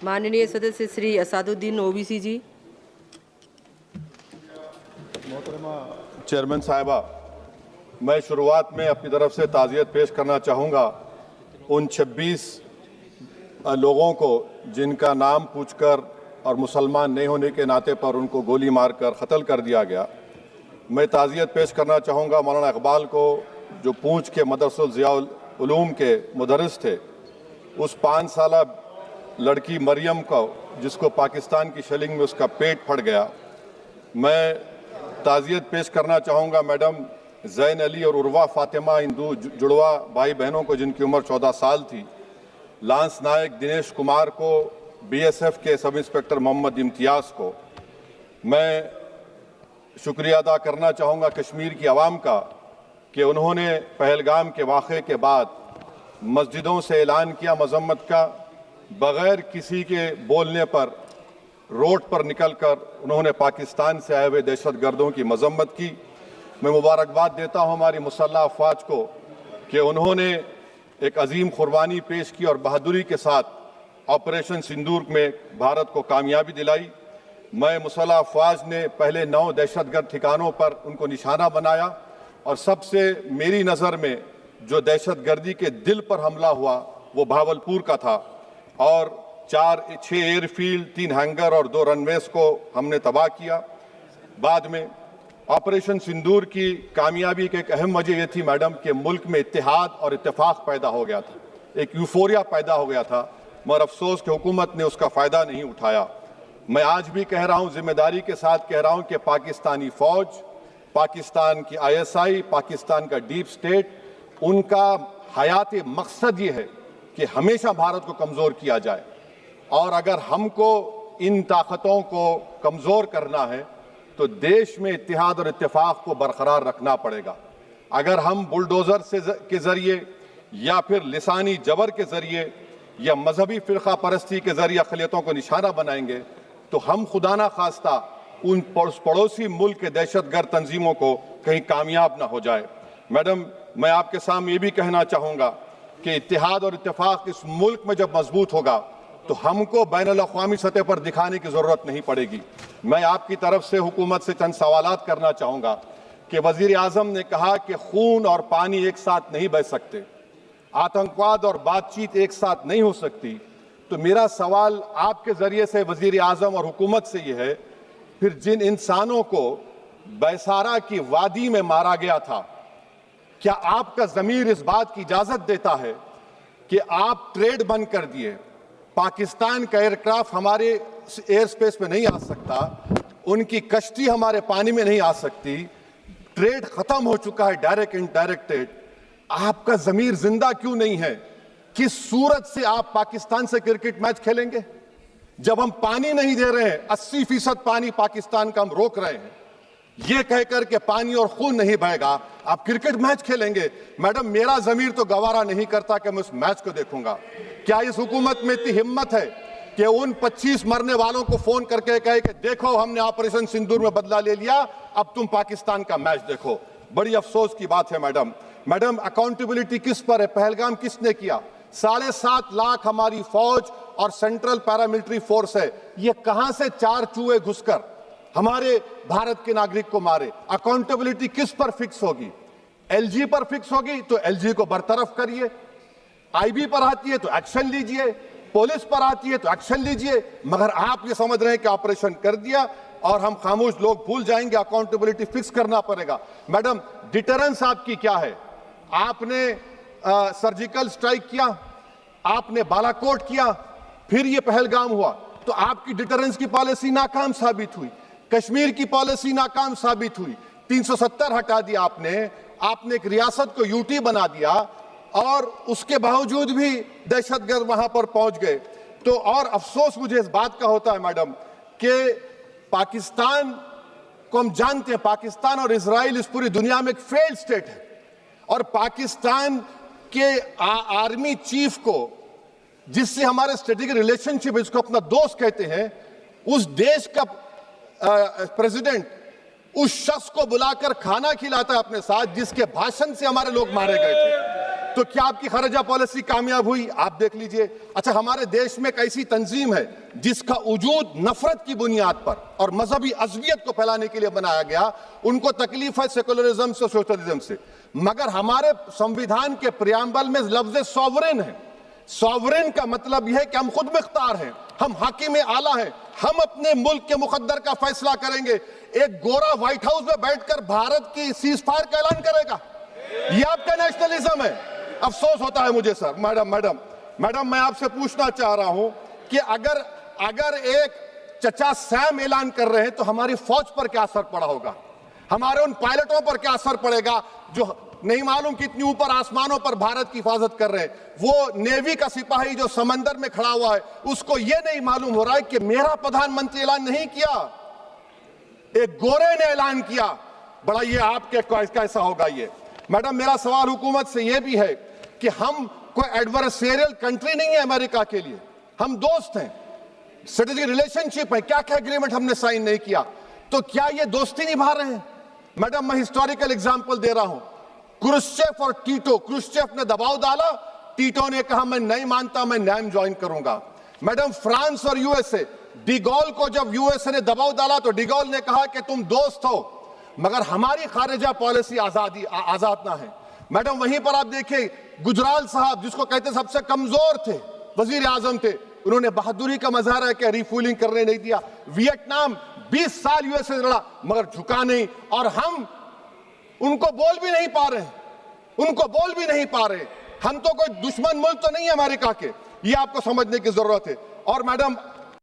माननीय सदस्य श्री असादुद्दीन ओवैसी जी। मोहतरमा चेयरमैन साहिबा, मैं शुरुआत में अपनी तरफ से ताज़ियत पेश करना चाहूँगा उन 26 लोगों को जिनका नाम पूछकर और मुसलमान नहीं होने के नाते पर उनको गोली मारकर कत्ल कर दिया गया। मैं ताज़ियत पेश करना चाहूँगा मौलाना इकबाल को, जो पूंछ के मदरसुल ज़ियाउल उलूम के मुदर्रिस थे, उस 5 साला लड़की मरियम को जिसको पाकिस्तान की शेलिंग में उसका पेट फट गया। मैं ताज़ियत पेश करना चाहूँगा मैडम जैन अली और उर्वा फातिमा, इन दो जुड़वा भाई बहनों को जिनकी उम्र 14 साल थी। लांस नायक दिनेश कुमार को, बीएसएफ के सब इंस्पेक्टर मोहम्मद इम्तियाज़ को। मैं शुक्रिया अदा करना चाहूँगा कश्मीर की आवाम का कि उन्होंने पहलगाम के वाक़े के बाद मस्जिदों से ऐलान किया मजम्मत का, बग़ैर किसी के बोलने पर रोड पर निकलकर उन्होंने पाकिस्तान से आए हुए दहशतगर्दों की मजम्मत की। मैं मुबारकबाद देता हूँ हमारी मुसल्लह अफवाज को कि उन्होंने एक अजीम कुर्बानी पेश की और बहादुरी के साथ ऑपरेशन सिंदूर में भारत को कामयाबी दिलाई। मैं मुसल्लह अफवाज ने पहले 9 दहशतगर्द ठिकानों पर उनको निशाना बनाया और सबसे मेरी नज़र में जो दहशतगर्दी के दिल पर हमला हुआ वो भावलपुर का था और 6 एयरफील्ड, 3 हैंगर और 2 रनवेज को हमने तबाह किया। बाद में ऑपरेशन सिंदूर की कामयाबी की एक अहम वजह यह थी मैडम कि मुल्क में इत्तेहाद और इत्तेफाक पैदा हो गया था, एक यूफोरिया पैदा हो गया था, मगर अफसोस कि हुकूमत ने उसका फ़ायदा नहीं उठाया। मैं आज भी कह रहा हूँ, जिम्मेदारी के साथ कह रहा हूँ कि पाकिस्तानी फ़ौज, पाकिस्तान की ISI, पाकिस्तान का डीप स्टेट, उनका हयाती मकसद ये है कि हमेशा भारत को कमज़ोर किया जाए और अगर हमको इन ताकतों को कमज़ोर करना है तो देश में इत्तेहाद और इत्तेफाक को बरकरार रखना पड़ेगा। अगर हम बुलडोज़र के ज़रिए या फिर लिसानी जबर के ज़रिए या मजहबी फ़िरक़ा परस्ती के ज़रिए अक़लियतों को निशाना बनाएंगे तो हम खुदा ना खास्ता उन पड़ोसी मुल्क के दहशतगर्द तंजीमों को कहीं कामयाब ना हो जाए। मैडम, मैं आपके सामने ये भी कहना चाहूँगा कि इत्तेहाद और इत्तेफाक इस मुल्क में जब मजबूत होगा तो हमको बैनुल-अक़वामी सतह पर दिखाने की ज़रूरत नहीं पड़ेगी। मैं आपकी तरफ से हुकूमत से चंद सवालात करना चाहूँगा कि वज़ीर आज़म ने कहा कि खून और पानी एक साथ नहीं बह सकते, आतंकवाद और बातचीत एक साथ नहीं हो सकती। तो मेरा सवाल आपके ज़रिए से वज़ीर आज़म और हुकूमत से ये है, फिर जिन इंसानों को बैसारा की वादी में मारा गया था, क्या आपका ज़मीर इस बात की इजाज़त देता है कि आप ट्रेड बंद कर दिए, पाकिस्तान का एयरक्राफ्ट हमारे एयर स्पेस में नहीं आ सकता, उनकी कश्ती हमारे पानी में नहीं आ सकती, ट्रेड खत्म हो चुका है डायरेक्ट इनडायरेक्टेड, आपका ज़मीर जिंदा क्यों नहीं है? किस सूरत से आप पाकिस्तान से क्रिकेट मैच खेलेंगे जब हम पानी नहीं दे रहे हैं? 80% पानी पाकिस्तान का हम रोक रहे हैं, ये कहकर के पानी और खून नहीं बहेगा, आप क्रिकेट मैच खेलेंगे? मैडम, मेरा ज़मीर तो गवारा नहीं करता कि मैं उस मैच को देखूंगा। क्या इस हुकूमत में इतनी हिम्मत है कि उन 25 मरने वालों को फोन करके कहे कि देखो हमने ऑपरेशन सिंदूर में बदला ले लिया, अब तुम पाकिस्तान का मैच देखो? बड़ी अफसोस की बात है मैडम। मैडम, अकाउंटेबिलिटी किस पर है? पहलगाम किसने किया? 7.5 लाख हमारी फौज और सेंट्रल पैरामिलिट्री फोर्स है, ये कहां से 4 चूहे घुसकर हमारे भारत के नागरिक को मारे? अकाउंटेबिलिटी किस पर फिक्स होगी? LG पर फिक्स होगी तो LG को बरतरफ करिए, IB पर आती है तो एक्शन लीजिए, पुलिस पर आती है तो एक्शन लीजिए, मगर आप ये समझ रहे हैं कि ऑपरेशन कर दिया और हम खामोश लोग भूल जाएंगे। अकाउंटेबिलिटी फिक्स करना पड़ेगा। मैडम, डिटरेंस आपकी क्या है? आपने सर्जिकल स्ट्राइक किया, आपने बालाकोट किया, फिर ये पहलगाम हुआ, तो आपकी डिटरेंस की पॉलिसी नाकाम साबित हुई, कश्मीर की पॉलिसी नाकाम साबित हुई, 370 हटा दिया आपने एक रियासत को यूटी बना दिया और उसके बावजूद भी दहशतगर्द वहां पर पहुंच गए। तो और अफसोस मुझे इस बात का होता है मैडम कि पाकिस्तान को हम जानते हैं, पाकिस्तान और इजराइल इस पूरी दुनिया में एक फेल्ड स्टेट है और पाकिस्तान के आर्मी चीफ को, जिससे हमारे स्ट्रेटेजिक रिलेशनशिप, इसको अपना दोस्त कहते हैं, उस देश का प्रेसिडेंट उस शख्स को बुलाकर खाना खिलाता है अपने साथ जिसके भाषण से हमारे लोग मारे गए थे। तो क्या आपकी खारजा पॉलिसी कामयाब हुई? आप देख लीजिए। अच्छा, हमारे देश में एक ऐसी तंजीम है जिसका वजूद नफरत की बुनियाद पर और मजहबी अज़वियत को फैलाने के लिए बनाया गया। उनको तकलीफ है सेकुलरिज्म से, सोशलिज्म से, मगर हमारे संविधान के प्रियम्बल में लफ्ज सॉवरेन है। सॉवरेन का मतलब यह है कि हम खुद मुख्तार हैं, हम हाकिम आला हैं, हम अपने मुल्क के मुकद्दर का फैसला करेंगे। एक गोरा व्हाइट हाउस में बैठकर भारत की सीज फायर का ऐलान करेगा? यह आपका नेशनलिज्म है? अफसोस होता है मुझे सर। मैडम मैं आपसे पूछना चाह रहा हूं कि अगर एक चचा सैम ऐलान कर रहे हैं तो हमारी फौज पर क्या असर पड़ा होगा? हमारे उन पायलटों पर क्या असर पड़ेगा जो नहीं मालूम कितनी ऊपर आसमानों पर भारत की हिफाजत कर रहे हैं? वो नेवी का सिपाही जो समंदर में खड़ा हुआ है, उसको यह नहीं मालूम हो रहा है कि मेरा प्रधानमंत्री ऐलान नहीं किया, एक गोरे ने ऐलान किया। बड़ा ये आपके कैसा होगा ये? मैडम मेरा सवाल हुकूमत से यह भी है कि हम कोई एडवर्सेरियल कंट्री नहीं है अमेरिका के लिए, हम दोस्त हैं, स्ट्रेटेजिक रिलेशनशिप है। क्या क्या एग्रीमेंट हमने साइन नहीं किया, तो क्या ये दोस्ती निभा रहे हैं? मैडम मैं हिस्टोरिकल एग्जांपल दे रहा हूं, क्रुश्चेव और टीटो। क्रुश्चेव ने दबाव डाला, टीटो ने कहा मैं नहीं मानता, मैं नैम ज्वाइन करूंगा। मैडम फ्रांस और यूएसए, डिगोल को जब यूएसए ने दबाव डाला तो डिगोल ने कहा कि तुम दोस्त हो मगर हमारी खारिजा पॉलिसी आजाद ना है। मैडम वहीं पर आप देखिए गुजराल साहब, जिसको कहते सबसे कमजोर थे, वजीर आजम थे, उन्होंने बहादुरी का मजारा कि रिफूलिंग करने नहीं दिया। वियतनाम 20 साल यूएसए लड़ा मगर झुका नहीं, और हम उनको बोल भी नहीं पा रहे। हम तो कोई दुश्मन मुल्क तो नहीं है अमेरिका के, ये आपको समझने की जरूरत है। और मैडम